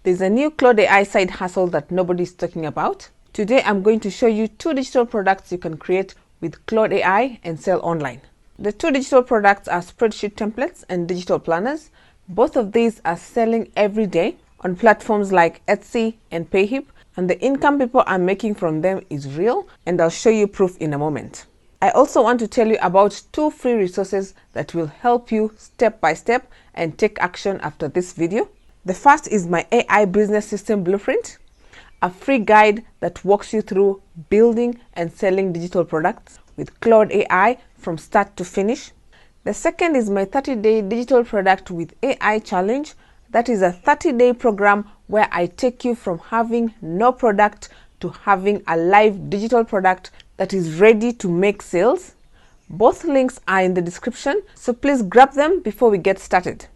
There's a new Claude AI side hustle that nobody's talking about. Today I'm going to show you 2 digital products you can create with Claude AI and sell online. The 2 digital products are spreadsheet templates and digital planners. Both of these are selling every day on platforms like Etsy and Payhip, and the income people are making from them is real, and I'll show you proof in a moment. I also want to tell you about 2 free resources that will help you step by step and take action after this video. The first is my AI business system blueprint, a free guide that walks you through building and selling digital products with Claude AI from start to finish. The second is my 30-day digital product with AI challenge. That is a 30-day program where I take you from having no product to having a live digital product that is ready to make sales. Both links are in the description, so please grab them before we get started.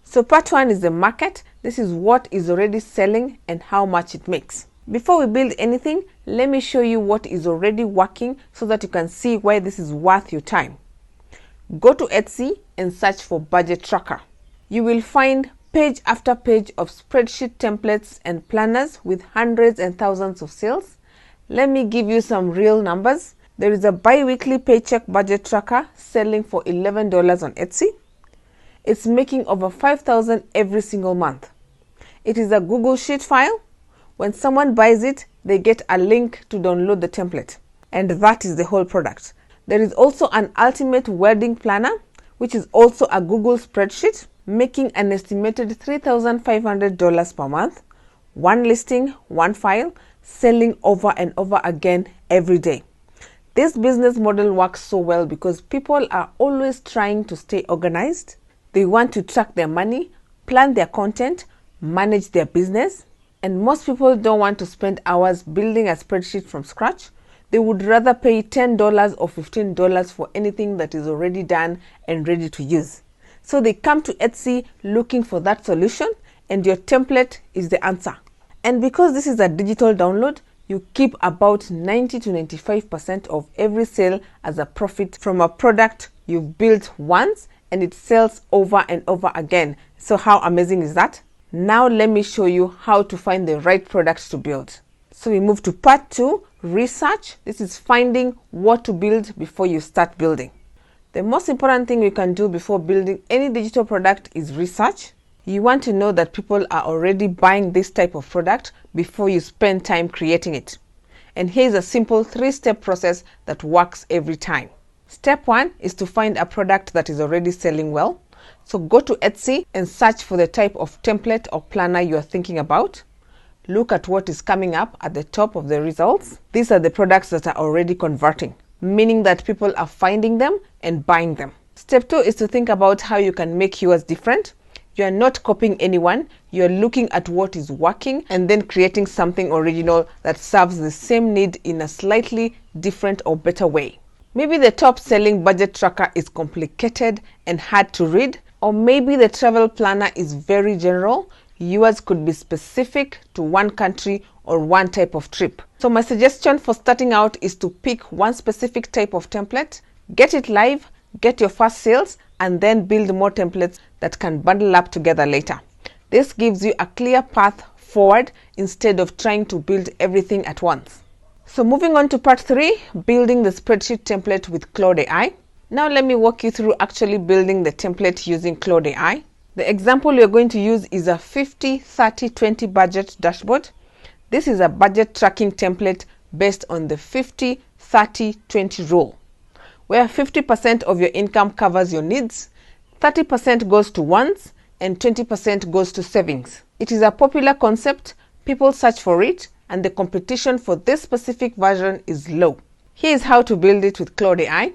So part 1 is the market. This is what is already selling and how much it makes. Before we build anything, let me show you what is already working so that you can see why this is worth your time. Go to Etsy and search for budget tracker. You will find page after page of spreadsheet templates and planners with hundreds and thousands of sales. Let me give you some real numbers. There is a bi-weekly paycheck budget tracker selling for $11 on Etsy. It's making over $5,000 every single month. It is a Google Sheet file. When someone buys it, they get a link to download the template. And that is the whole product. There is also an ultimate wedding planner, which is also a Google spreadsheet, making an estimated $3,500 per month. One listing, one file, selling over and over again every day. This business model works so well because people are always trying to stay organized. They want to track their money, plan their content, manage their business, and most people don't want to spend hours building a spreadsheet from scratch. They would rather pay $10 or $15 for anything that is already done and ready to use. So they come to Etsy looking for that solution, and your template is the answer. And because this is a digital download, you keep about 90 to 95% of every sale as a profit from a product you've built once, and it sells over and over again. So how amazing is that? Now let me show you how to find the right products to build. So we move to part 2, research. This is finding what to build before you start building. The most important thing you can do before building any digital product is research. You want to know that people are already buying this type of product before you spend time creating it. And here's a simple 3-step process that works every time. Step 1 is to find a product that is already selling well. So go to Etsy and search for the type of template or planner you are thinking about. Look at what is coming up at the top of the results. These are the products that are already converting, meaning that people are finding them and buying them. Step 2 is to think about how you can make yours different. You are not copying anyone. You are looking at what is working and then creating something original that serves the same need in a slightly different or better way. Maybe the top selling budget tracker is complicated and hard to read, or maybe the travel planner is very general. Yours could be specific to one country or one type of trip. So my suggestion for starting out is to pick one specific type of template, get it live, get your first sales, and then build more templates that can bundle up together later. This gives you a clear path forward instead of trying to build everything at once. So moving on to part 3, building the spreadsheet template with Claude AI. Now let me walk you through actually building the template using Claude AI. The example you're going to use is a 50-30-20 budget dashboard. This is a budget tracking template based on the 50-30-20 rule, where 50% of your income covers your needs, 30% goes to wants, and 20% goes to savings. It is a popular concept. People search for it, and the competition for this specific version is low. Here's how to build it with Claude AI.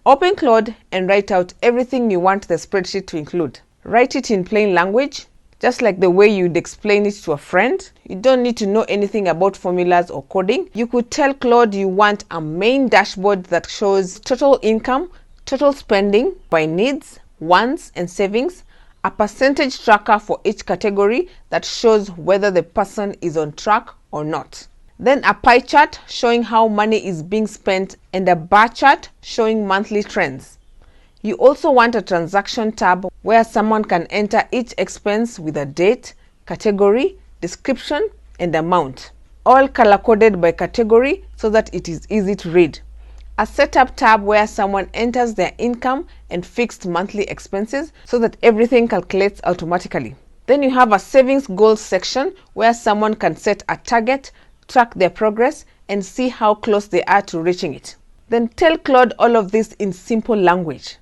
Open Claude and write out everything you want the spreadsheet to include. Write it in plain language, just like the way you'd explain it to a friend. You don't need to know anything about formulas or coding. You could tell Claude you want a main dashboard that shows total income, total spending by needs, wants, and savings, a percentage tracker for each category that shows whether the person is on track or not. then a pie chart showing how money is being spent, and a bar chart showing monthly trends. You also want a transaction tab where someone can enter each expense with a date, category, description, and amount, all color-coded by category so that it is easy to read. A setup tab where someone enters their income and fixed monthly expenses so that everything calculates automatically. Then you have a savings goals section where someone can set a target, track their progress, and see how close they are to reaching it. Then tell Claude all of this in simple language.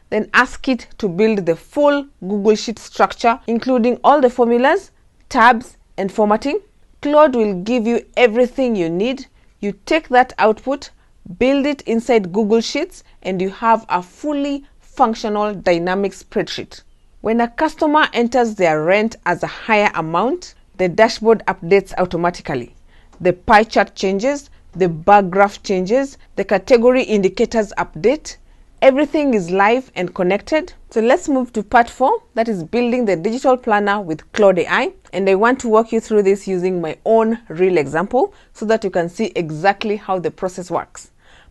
Then ask it to build the full Google Sheet structure, including all the formulas, tabs, and formatting. Claude will give you everything you need. You take that output, build it inside Google Sheets, and you have a fully functional dynamic spreadsheet. When a customer enters their rent as a higher amount, the dashboard updates automatically. The pie chart changes, the bar graph changes, the category indicators update. Everything is live and connected. So let's move to part 4, that is building the digital planner with Claude AI. And I want to walk you through this using my own real example so that you can see exactly how the process works.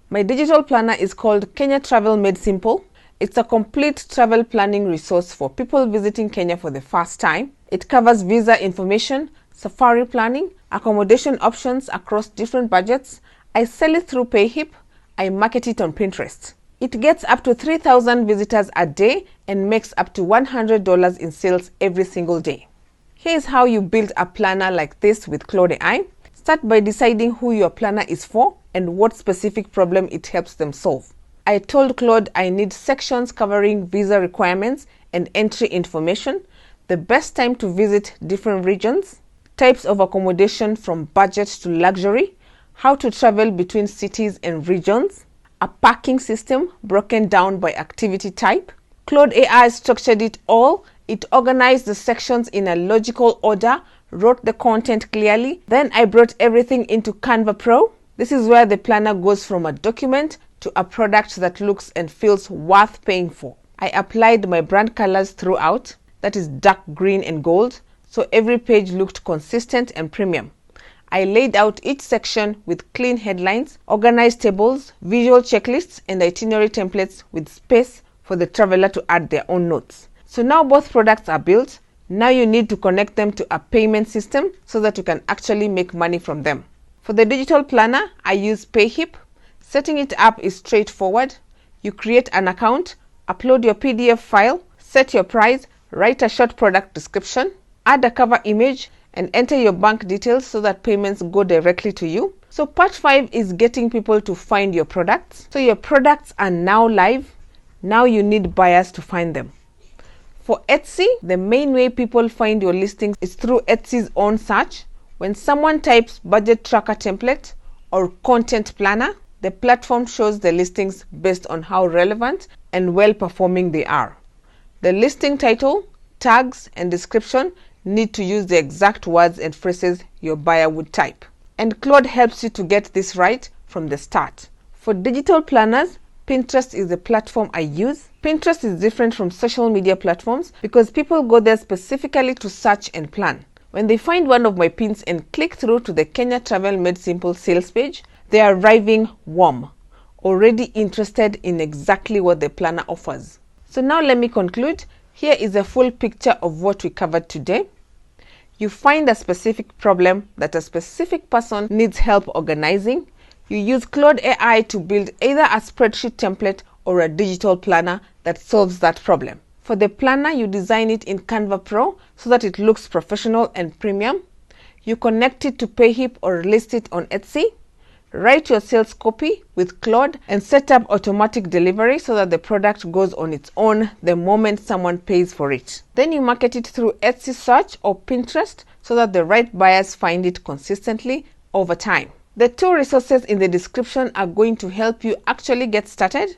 My digital planner is called Kenya Travel Made Simple. It's a complete travel planning resource for people visiting Kenya for the first time. It covers visa information, safari planning, accommodation options across different budgets. I sell it through PayHip. I market it on Pinterest. It gets up to 3,000 visitors a day and makes up to $100 in sales every single day. Here's how you build a planner like this with Claude AI. Start by deciding who your planner is for and what specific problem it helps them solve. I told Claude I need sections covering visa requirements and entry information, the best time to visit different regions, types of accommodation from budget to luxury, how to travel between cities and regions, a parking system broken down by activity type. Claude AI structured it all. It organized the sections in a logical order, wrote the content clearly. Then I brought everything into Canva Pro. This is where the planner goes from a document to a product that looks and feels worth paying for. I applied my brand colors throughout, that is dark green and gold, so every page looked consistent and premium. I laid out each section with clean headlines, organized tables, visual checklists, and itinerary templates with space for the traveler to add their own notes. So now both products are built. Now you need to connect them to a payment system so that you can actually make money from them. For the digital planner, I use PayHip. Setting it up is straightforward. You create an account, upload your PDF file, set your price, write a short product description, add a cover image, and enter your bank details so that payments go directly to you. So part 5 is getting people to find your products. So your products are now live. Now you need buyers to find them. For Etsy, the main way people find your listings is through Etsy's own search. When someone types budget tracker template or content planner, the platform shows the listings based on how relevant and well-performing they are. The listing title, tags, and description need to use the exact words and phrases your buyer would type. And Claude helps you to get this right from the start. For digital planners, Pinterest is the platform I use. Pinterest is different from social media platforms because people go there specifically to search and plan. When they find one of my pins and click through to the Kenya Travel Made Simple sales page, they are arriving warm, already interested in exactly what the planner offers. So now let me conclude. Here is a full picture of what we covered today. You find a specific problem that a specific person needs help organizing. You use Claude AI to build either a spreadsheet template or a digital planner that solves that problem. For the planner, you design it in Canva Pro so that it looks professional and premium. You connect it to PayHip or list it on Etsy. Write your sales copy with Claude and set up automatic delivery so that the product goes on its own the moment someone pays for it. Then you market it through Etsy search or Pinterest so that the right buyers find it consistently over time. The 2 resources in the description are going to help you actually get started.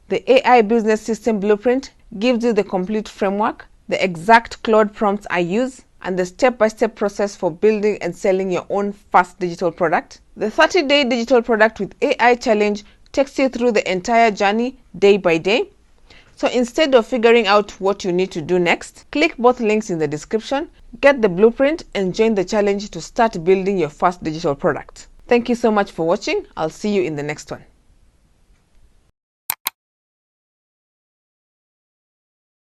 The AI Business System Blueprint gives you the complete framework, the exact Claude prompts I use, and the step-by-step process for building and selling your own fast digital product. The 30-day digital product with AI challenge takes you through the entire journey day by day. So instead of figuring out what you need to do next, click both links in the description, get the blueprint, and join the challenge to start building your first digital product. Thank you so much for watching. I'll see you in the next one.